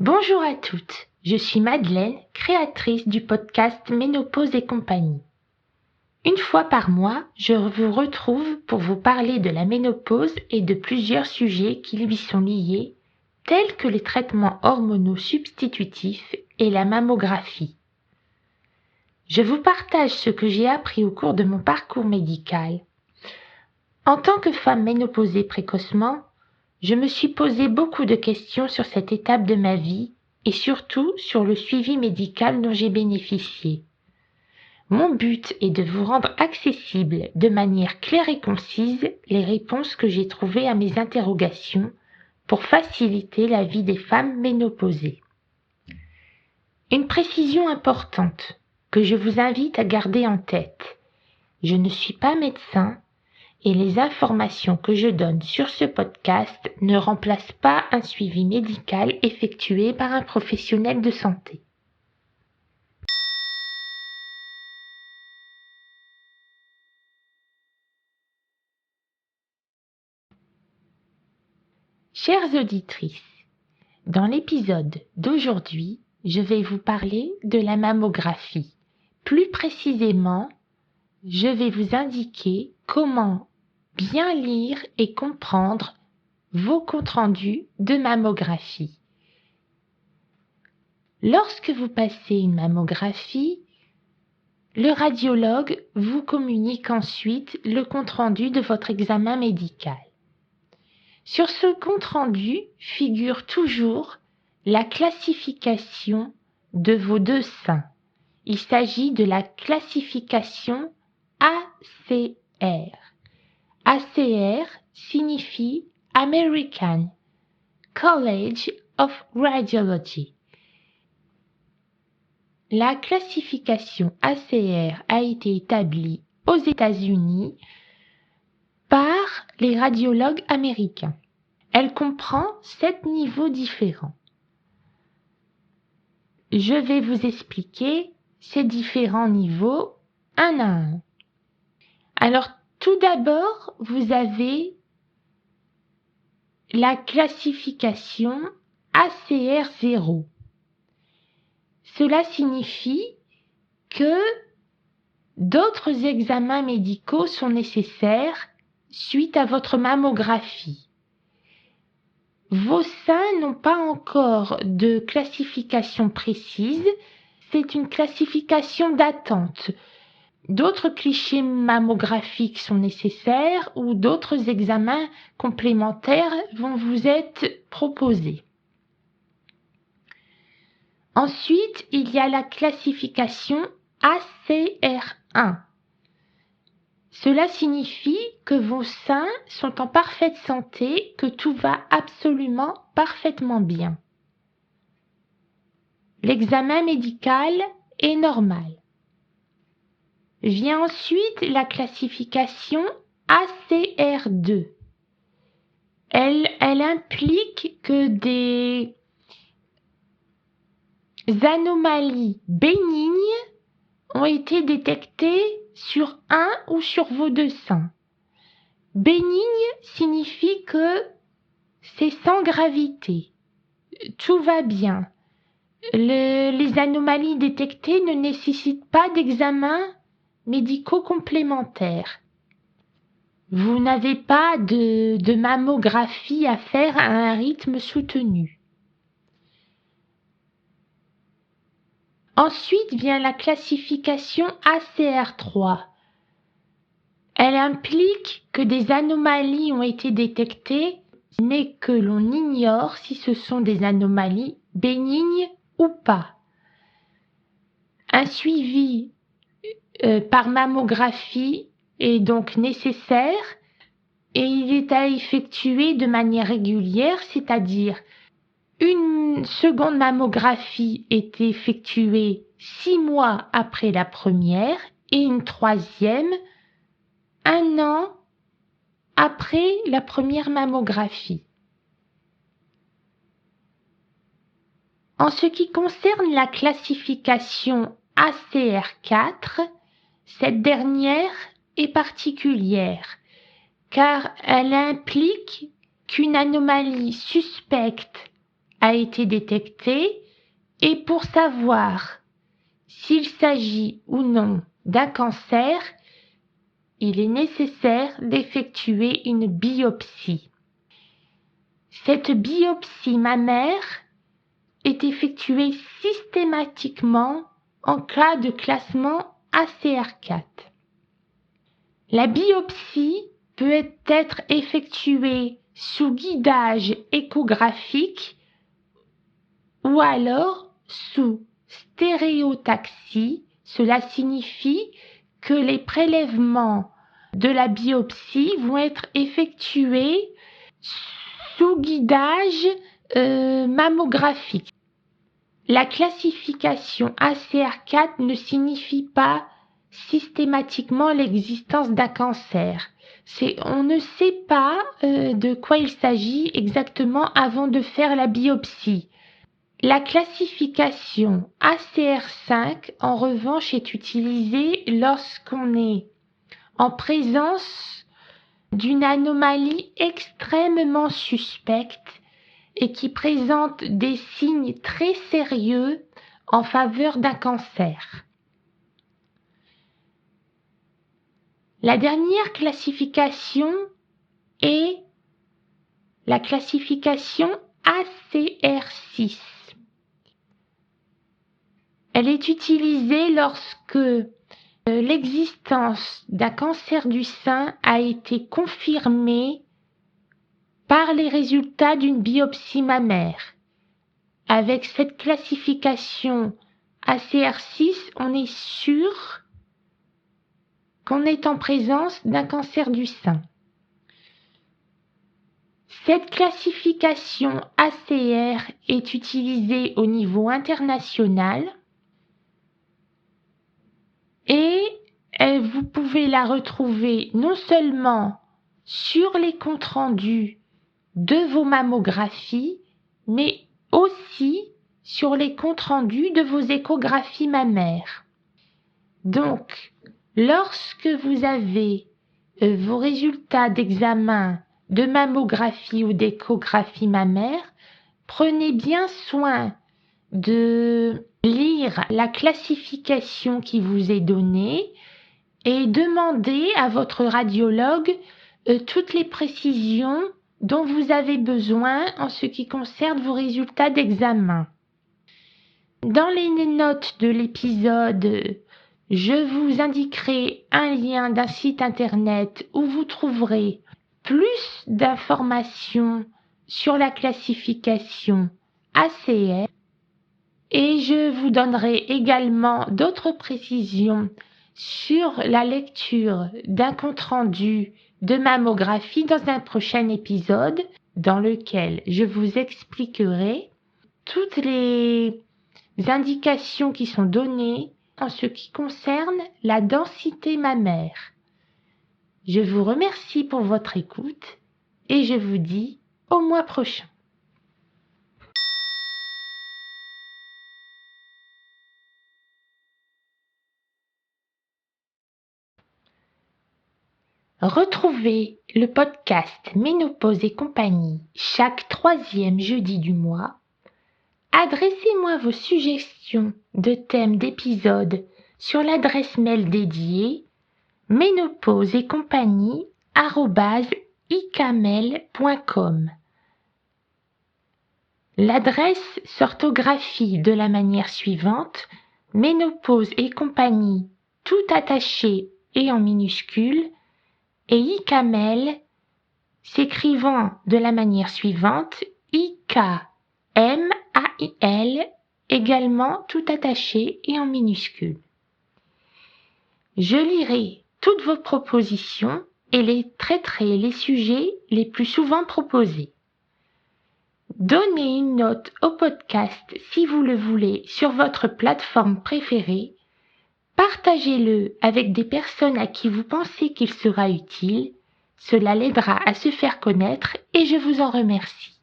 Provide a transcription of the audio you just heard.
Bonjour à toutes, je suis Madeleine, créatrice du podcast Ménopause et compagnie. Une fois par mois, je vous retrouve pour vous parler de la ménopause et de plusieurs sujets qui lui sont liés, tels que les traitements hormonaux substitutifs et la mammographie. Je vous partage ce que j'ai appris au cours de mon parcours médical. En tant que femme ménopausée précocement, je me suis posé beaucoup de questions sur cette étape de ma vie et surtout sur le suivi médical dont j'ai bénéficié. Mon but est de vous rendre accessible de manière claire et concise les réponses que j'ai trouvées à mes interrogations pour faciliter la vie des femmes ménopausées. Une précision importante que je vous invite à garder en tête. Je ne suis pas médecin et les informations que je donne sur ce podcast ne remplacent pas un suivi médical effectué par un professionnel de santé. Chères auditrices, dans l'épisode d'aujourd'hui, je vais vous parler de la mammographie. Plus précisément, je vais vous indiquer comment bien lire et comprendre vos comptes rendus de mammographie. Lorsque vous passez une mammographie, le radiologue vous communique ensuite le compte-rendu de votre examen médical. Sur ce compte-rendu figure toujours la classification de vos deux seins. Il s'agit de la classification ACR. ACR signifie American College of Radiology. La classification ACR a été établie aux États-Unis par les radiologues américains. Elle comprend 7 niveaux différents. Je vais vous expliquer ces différents niveaux un à un. Alors, tout d'abord, vous avez la classification ACR 0. Cela signifie que d'autres examens médicaux sont nécessaires suite à votre mammographie. Vos seins n'ont pas encore de classification précise, c'est une classification d'attente. D'autres clichés mammographiques sont nécessaires ou d'autres examens complémentaires vont vous être proposés. Ensuite, il y a la classification ACR1. Cela signifie que vos seins sont en parfaite santé, que tout va absolument parfaitement bien. L'examen médical est normal. Vient ensuite la classification ACR2. Elle implique que des anomalies bénignes ont été détectées sur un ou sur vos deux seins. Bénigne signifie que c'est sans gravité. Tout va bien. Les anomalies détectées ne nécessitent pas d'examen médicaux complémentaires. Vous n'avez pas de mammographie à faire à un rythme soutenu. Ensuite vient la classification ACR3. Elle implique que des anomalies ont été détectées, mais que l'on ignore si ce sont des anomalies bénignes ou pas. Un suivi par mammographie est donc nécessaire et il est à effectuer de manière régulière, c'est-à-dire une seconde mammographie est effectuée 6 mois après la première et une troisième 1 an après la première mammographie. En ce qui concerne la classification ACR4, cette dernière est particulière car elle implique qu'une anomalie suspecte a été détecté et pour savoir s'il s'agit ou non d'un cancer, il est nécessaire d'effectuer une biopsie. Cette biopsie mammaire est effectuée systématiquement en cas de classement ACR4. La biopsie peut être effectuée sous guidage échographique ou alors sous stéréotaxie. Cela signifie que les prélèvements de la biopsie vont être effectués sous guidage mammographique. La classification ACR4 ne signifie pas systématiquement l'existence d'un cancer. On ne sait pas de quoi il s'agit exactement avant de faire la biopsie. La classification ACR5, en revanche, est utilisée lorsqu'on est en présence d'une anomalie extrêmement suspecte et qui présente des signes très sérieux en faveur d'un cancer. La dernière classification est la classification ACR6. Elle est utilisée lorsque l'existence d'un cancer du sein a été confirmée par les résultats d'une biopsie mammaire. Avec cette classification ACR6, on est sûr qu'on est en présence d'un cancer du sein. Cette classification ACR est utilisée au niveau international et vous pouvez la retrouver non seulement sur les comptes rendus de vos mammographies, mais aussi sur les comptes rendus de vos échographies mammaires. Donc, lorsque vous avez vos résultats d'examen de mammographie ou d'échographie mammaire, prenez bien soin de lire la classification qui vous est donnée et demandez à votre radiologue toutes les précisions dont vous avez besoin en ce qui concerne vos résultats d'examen. Dans les notes de l'épisode, je vous indiquerai un lien d'un site internet où vous trouverez plus d'informations sur la classification ACR et je vous donnerai également d'autres précisions sur la lecture d'un compte-rendu de mammographie dans un prochain épisode dans lequel je vous expliquerai toutes les indications qui sont données en ce qui concerne la densité mammaire. Je vous remercie pour votre écoute et je vous dis au mois prochain. Retrouvez le podcast Ménopause et compagnie chaque 3e jeudi du mois. Adressez-moi vos suggestions de thèmes d'épisodes sur l'adresse mail dédiée ménopauseetcompagnie@icamail.com. L'adresse s'orthographie de la manière suivante: Ménopause et compagnie, tout attaché et en minuscule, et icamail s'écrivant de la manière suivante: IKMAIL, également tout attaché et en minuscule. Je lirai toutes vos propositions et les traiterai les sujets les plus souvent proposés. Donnez une note au podcast si vous le voulez sur votre plateforme préférée. Partagez-le avec des personnes à qui vous pensez qu'il sera utile. Cela l'aidera à se faire connaître et je vous en remercie.